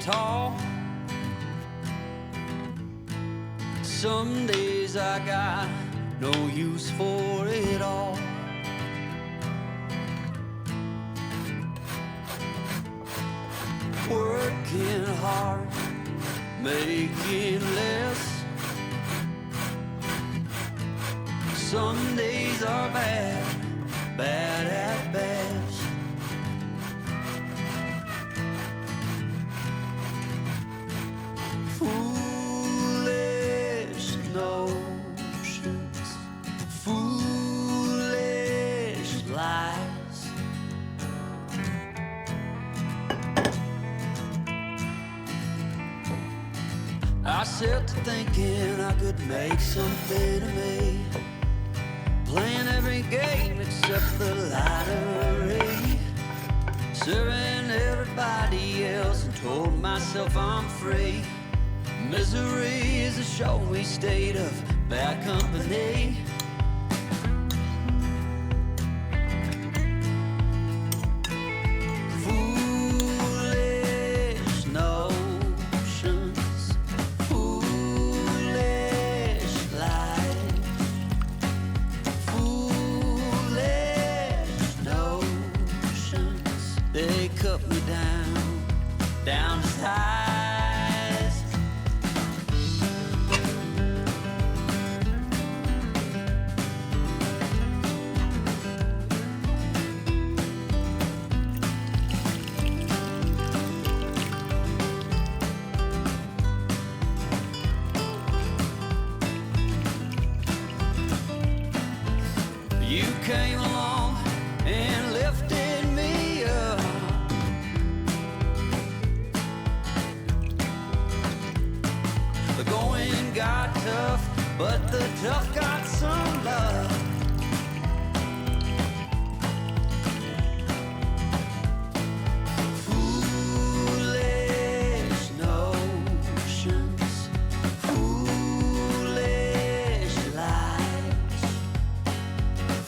tall. Some days I got no use for it all. Working hard, making less. Some days are bad, bad at best. Foolish notions, foolish lies. I set to thinking I could make something of me, playing every game except the lottery, serving everybody else and told myself I'm free. Misery is a showy state of bad company. Foolish notions, foolish lies. Foolish notions, they cut me down to size. You came along and lifted me up. The going got tough, but the tough got some love. Foolish notions, foolish lies.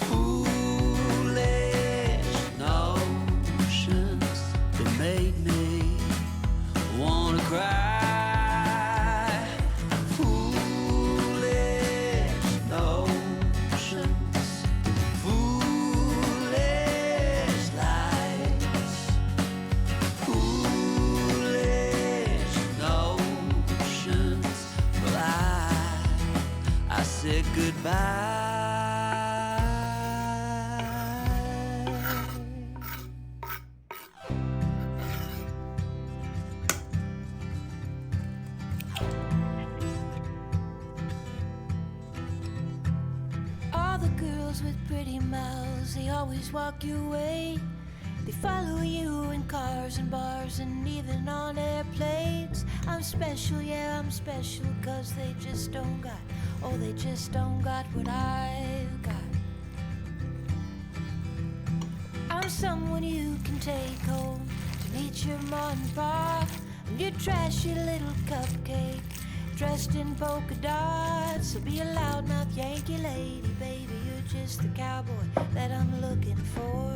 Foolish notions that made me wanna cry. Foolish notions, foolish lies. Foolish notions. Well, I said goodbye. All the girls with pretty mouths, they always walk your way. They follow you in cars and bars and even on airplanes. I'm special, yeah, I'm special, 'cause they just don't got, oh, they just don't got what I've got. I'm someone you can take home to meet your mom and pa. I'm your trashy little cupcake dressed in polka dots. So be a loudmouth Yankee lady, baby, you're just the cowboy that I'm looking for.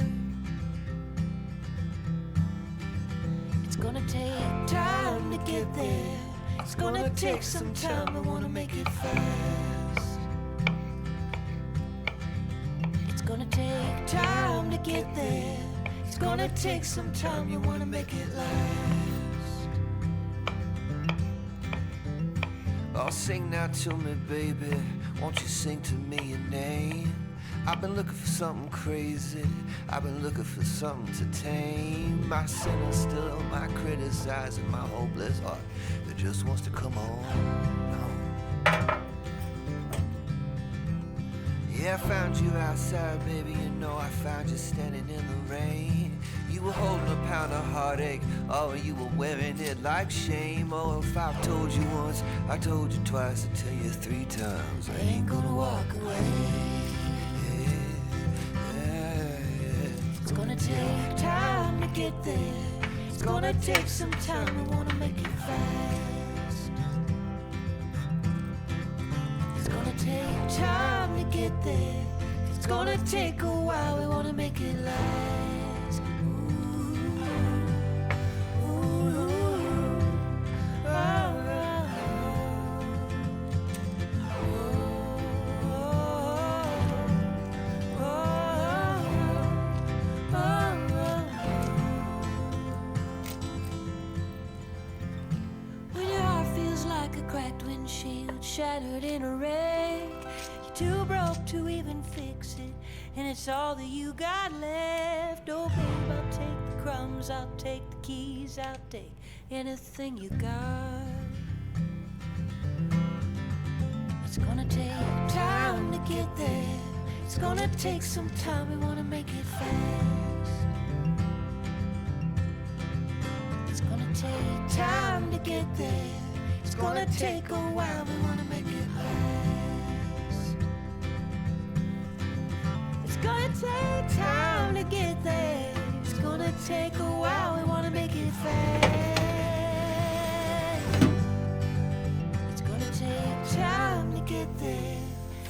It's gonna take time to get there. It's gonna take some time, I wanna make it fast. It's gonna take time to get there. It's gonna take some time, you wanna make it last. Oh, sing now to me, baby. Won't you sing to me your name? I've been looking for something crazy. I've been looking for something to tame my sinner still, my criticizing, my hopeless heart that just wants to come home. Yeah, I found you outside, baby. You know I found you standing in the rain. You were holding a pound of heartache. Oh, you were wearing it like shame. Oh, if I've told you once, I told you twice, I tell you 3 times. I ain't gonna walk away. It's gonna take time to get there. It's gonna take some time, I wanna make it fast. It's gonna take time to get there. It's gonna take a while, we wanna make it last. Ooh, ooh, ooh. cracked windshield, shattered in a wreck. You're too broke to even fix it, and it's all that you got left. Oh, babe, I'll take the crumbs, I'll take the keys, I'll take anything you got. It's gonna take time to get there. It's gonna take some time, we wanna make it fast. It's gonna take time to get there. It's gonna take a while, we wanna make it last. It's gonna take time to get there. It's gonna take a while, we wanna make it fast. It's gonna take time to get there.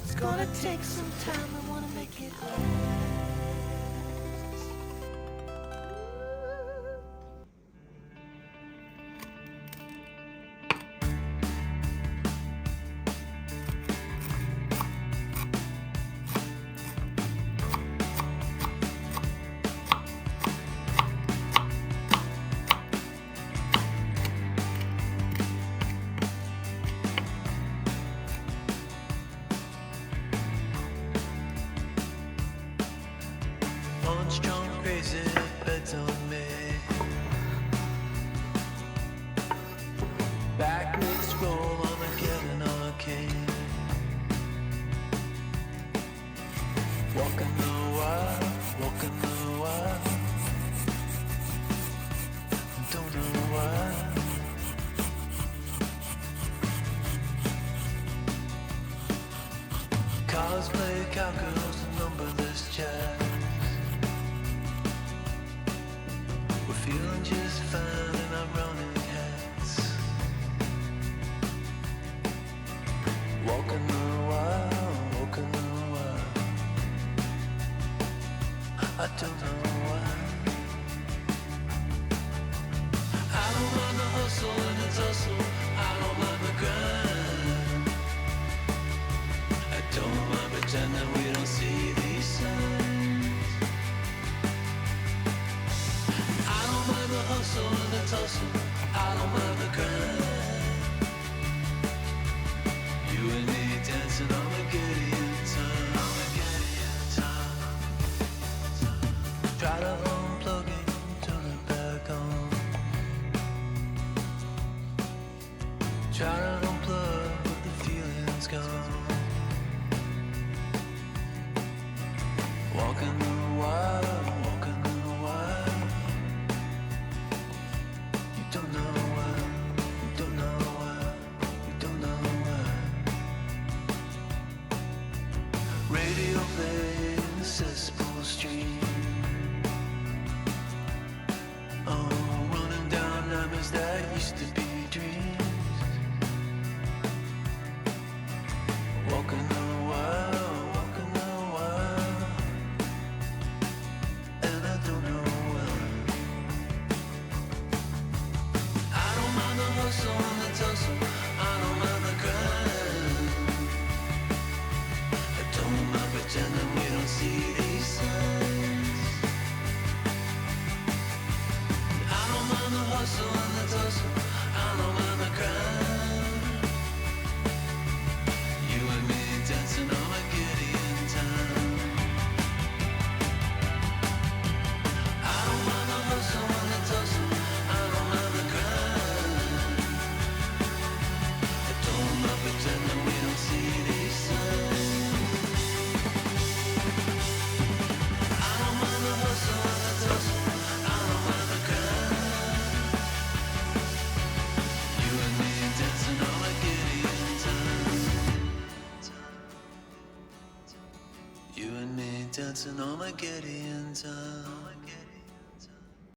It's gonna take some time, we wanna make it last. Punch drunk, crazy, bets on me. Back leg scroll on a Kevin arcade. Walking the wild, walking the wild. Don't know why. Cosplay cowgirls and numberless chats. We're feeling just fine in our running hats. Walking the wild, walking the wild. I don't know why. I don't mind the hustle and the tussle. I don't mind the grind. I don't mind pretending we don't see these signs. I don't mind the hustle and the tussle. I don't mind the grind. You and me dancing on the Gideon time. On the Gideon time. Try to unplug it, turn it back on. Try to unplug, but the feeling's gone. Walking the wild, walking the wild. You don't know why, you don't know why, you don't know why. Radio played in the cesspool stream. Oh, running down nightmares that used to be dreams. Walking the wild, walking the wild. And I don't know why. I don't mind the hustle and the tussle. I don't mind the grind. I don't mind pretending we don't see these signs. I don't mind the hustle and the tussle. I don't mind the grind. You and me dancing on a Gideon time. I don't mind the hustle and the tussle. I don't mind the grind. I don't mind pretending we don't see these signs. I don't mind the hustle and the tussle. I don't mind the grind. You and me dancing on a Gideon time. You and me dancing on a Gideon time.